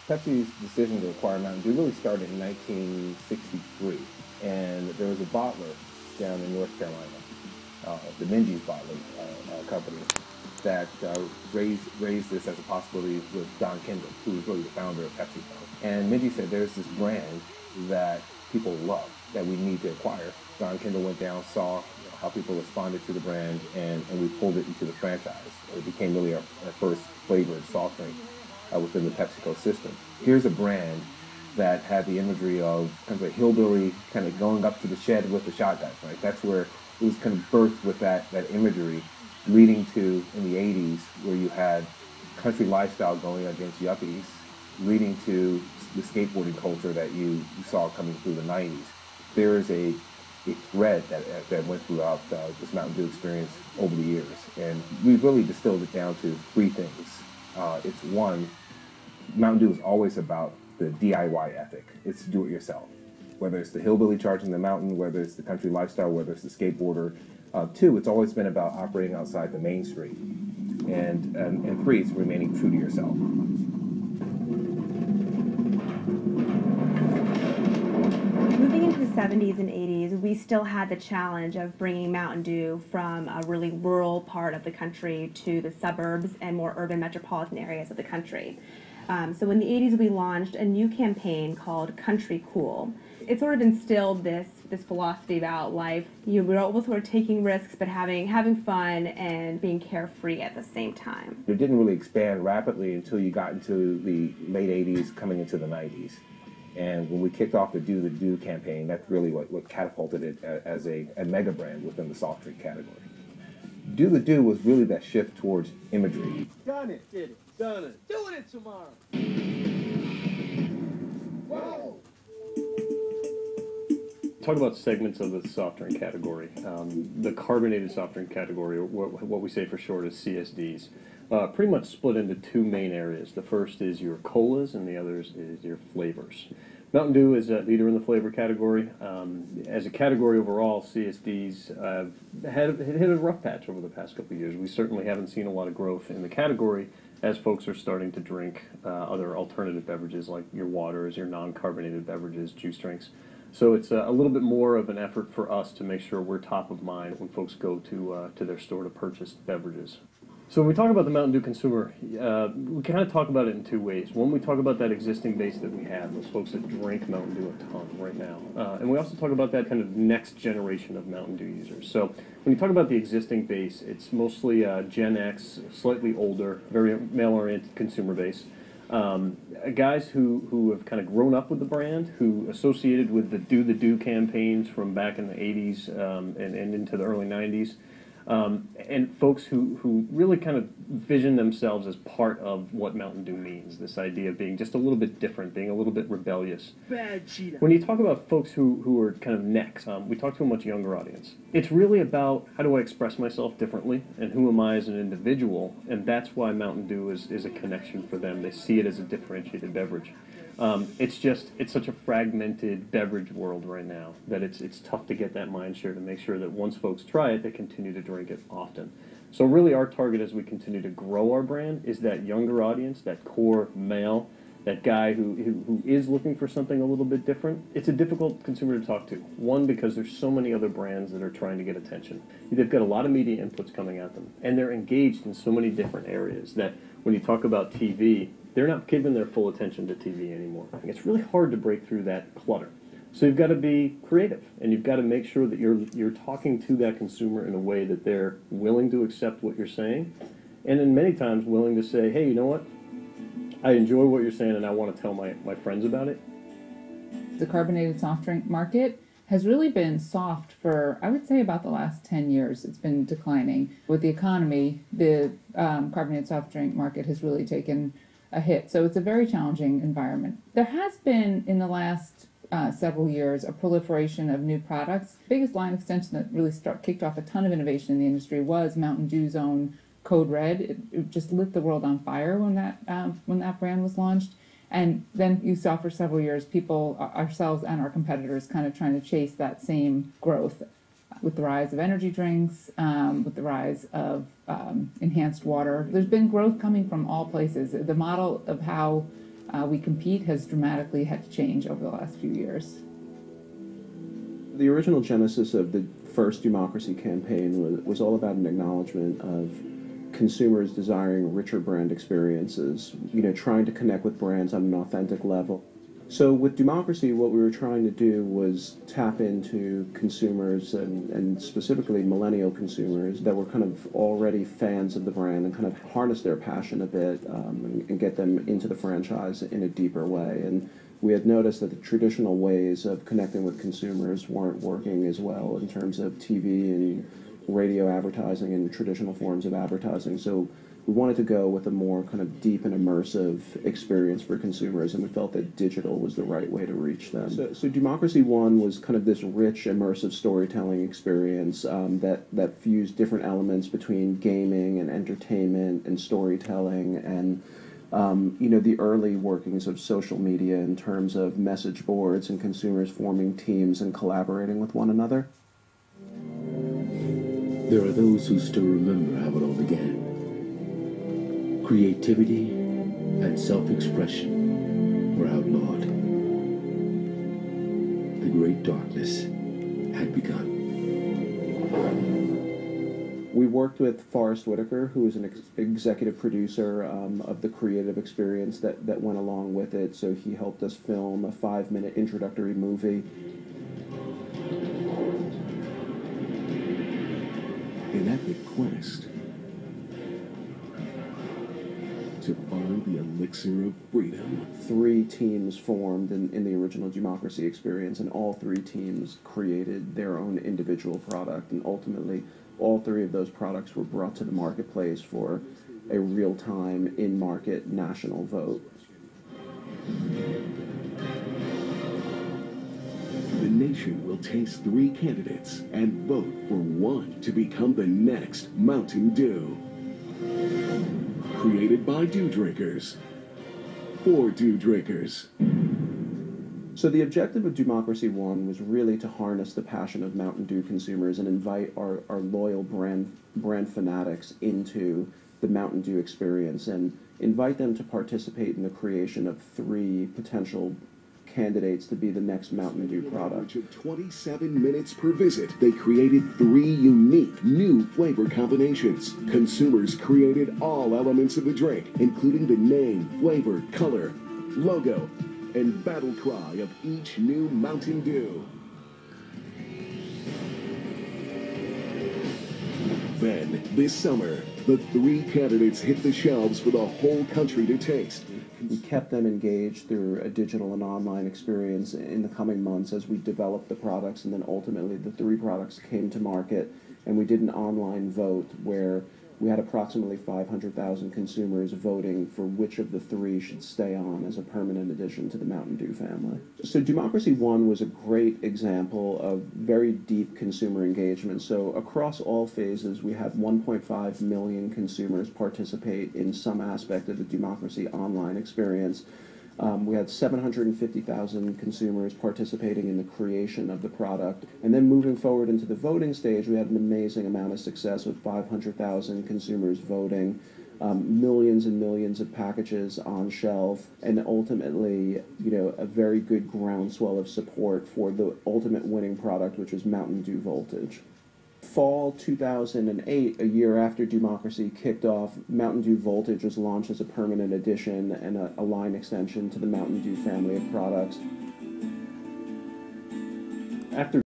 Pepsi's decision to acquire Mountain Dew really started in 1963, and there was a bottler down in North Carolina, the Minji's bottling company, that raised this as a possibility with Don Kendall, who was really the founder of PepsiCo. And Minji said, there's this brand that people love that we need to acquire. Don Kendall went down, saw how people responded to the brand, and we pulled it into the franchise. It became really our first flavored soft drink within the PepsiCo system. Here's a brand that had the imagery of kind of a hillbilly kind of going up to the shed with the shotgun, right? That's where it was kind of birthed with that imagery, leading to, in the 80s, where you had country lifestyle going against yuppies, leading to the skateboarding culture that you saw coming through the 90s. There is a thread that went throughout this Mountain Dew experience over the years. And we've really distilled it down to three things. It's one, Mountain Dew is always about the DIY ethic. It's do-it-yourself. Whether it's the hillbilly charging the mountain, whether it's the country lifestyle, whether it's the skateboarder. Two, it's always been about operating outside the mainstream. And three, it's remaining true to yourself. Moving into the 70s and 80s, we still had the challenge of bringing Mountain Dew from a really rural part of the country to the suburbs and more urban metropolitan areas of the country. So in the 80s, we launched a new campaign called Country Cool. It sort of instilled this philosophy about life. We're always sort of taking risks, but having fun and being carefree at the same time. It didn't really expand rapidly until you got into the late 80s, coming into the 90s. And when we kicked off the Do the Do campaign, that's really what catapulted it as a mega brand within the soft drink category. Do the Do was really that shift towards imagery. Done it, did it, done it, doing it tomorrow. Whoa. Talk about segments of the soft drink category. The carbonated soft drink category, or what we say for short is CSDs, pretty much split into two main areas. The first is your colas, and the other is your flavors. Mountain Dew is a leader in the flavor category. As a category overall, CSDs have hit a rough patch over the past couple of years. We certainly haven't seen a lot of growth in the category as folks are starting to drink other alternative beverages like your waters, your non-carbonated beverages, juice drinks. So it's a little bit more of an effort for us to make sure we're top of mind when folks go to their store to purchase beverages. So when we talk about the Mountain Dew consumer, we kind of talk about it in two ways. One, we talk about that existing base that we have, those folks that drink Mountain Dew a ton right now. And we also talk about that kind of next generation of Mountain Dew users. So when you talk about the existing base, it's mostly Gen X, slightly older, very male-oriented consumer base. Guys who have kind of grown up with the brand, who associated with the Do campaigns from back in the 80s and into the early 90s. And folks who really kind of vision themselves as part of what Mountain Dew means, this idea of being just a little bit different, being a little bit rebellious. Bad cheetah. When you talk about folks who are kind of next, we talk to a much younger audience. It's really about how do I express myself differently, and who am I as an individual, and that's why Mountain Dew is a connection for them. They see it as a differentiated beverage. It's such a fragmented beverage world right now that it's tough to get that mind share to make sure that once folks try it, they continue to drink it often. So really our target as we continue to grow our brand is that younger audience, that core male, that guy who is looking for something a little bit different. It's a difficult consumer to talk to. One, because there's so many other brands that are trying to get attention. They've got a lot of media inputs coming at them, and they're engaged in so many different areas that when you talk about TV, they're not giving their full attention to TV anymore. It's really hard to break through that clutter. So you've got to be creative, and you've got to make sure that you're talking to that consumer in a way that they're willing to accept what you're saying, and in many times willing to say, hey, you know what? I enjoy what you're saying, and I want to tell my friends about it. The carbonated soft drink market has really been soft for, I would say, about the last 10 years. It's been declining. With the economy, the carbonated soft drink market has really taken a hit. So it's a very challenging environment. There has been, in the last several years, a proliferation of new products. The biggest line extension that really kicked off a ton of innovation in the industry was Mountain Dew's own Code Red. It just lit the world on fire when that brand was launched. And then you saw for several years people, ourselves and our competitors, kind of trying to chase that same growth. With the rise of energy drinks, with the rise of enhanced water, there's been growth coming from all places. The model of how we compete has dramatically had to change over the last few years. The original genesis of the first democracy campaign was all about an acknowledgement of consumers desiring richer brand experiences, trying to connect with brands on an authentic level. So with democracy, what we were trying to do was tap into consumers and specifically millennial consumers that were kind of already fans of the brand and kind of harness their passion a bit and get them into the franchise in a deeper way. And we had noticed that the traditional ways of connecting with consumers weren't working as well in terms of TV and radio advertising and traditional forms of advertising. So we wanted to go with a more kind of deep and immersive experience for consumers, and we felt that digital was the right way to reach them. So Democracy One was kind of this rich, immersive storytelling experience that fused different elements between gaming and entertainment and storytelling and the early workings of social media in terms of message boards and consumers forming teams and collaborating with one another. There are those who still remember how it all began. Creativity and self-expression were outlawed. The great darkness had begun. We worked with Forrest Whitaker, who is an executive producer of the creative experience that went along with it. So he helped us film a 5-minute introductory movie. An epic quest to find the elixir of freedom. 3 teams formed in the original Democracy experience, and all 3 teams created their own individual product, and ultimately all 3 of those products were brought to the marketplace for a real-time, in-market national vote. The nation will taste 3 candidates and vote for one to become the next Mountain Dew. Created by Dew Drinkers, for Dew Drinkers. So the objective of Democracy One was really to harness the passion of Mountain Dew consumers and invite our loyal brand fanatics into the Mountain Dew experience and invite them to participate in the creation of 3 potential candidates to be the next Mountain Dew product. Of 27 minutes per visit, they created 3 unique new flavor combinations. Consumers created all elements of the drink, including the name, flavor, color, logo, and battle cry of each new Mountain Dew. Then, this summer, the 3 candidates hit the shelves for the whole country to taste. We kept them engaged through a digital and online experience in the coming months as we developed the products, and then ultimately the 3 products came to market, and we did an online vote where we had approximately 500,000 consumers voting for which of the 3 should stay on as a permanent addition to the Mountain Dew family. So Democracy One was a great example of very deep consumer engagement. So across all phases, we had 1.5 million consumers participate in some aspect of the Democracy online experience. We had 750,000 consumers participating in the creation of the product. And then moving forward into the voting stage, we had an amazing amount of success with 500,000 consumers voting, millions and millions of packages on shelf, and ultimately, a very good groundswell of support for the ultimate winning product, which was Mountain Dew Voltage. Fall 2008, a year after Democracy kicked off, Mountain Dew Voltage was launched as a permanent addition and a line extension to the Mountain Dew family of products. After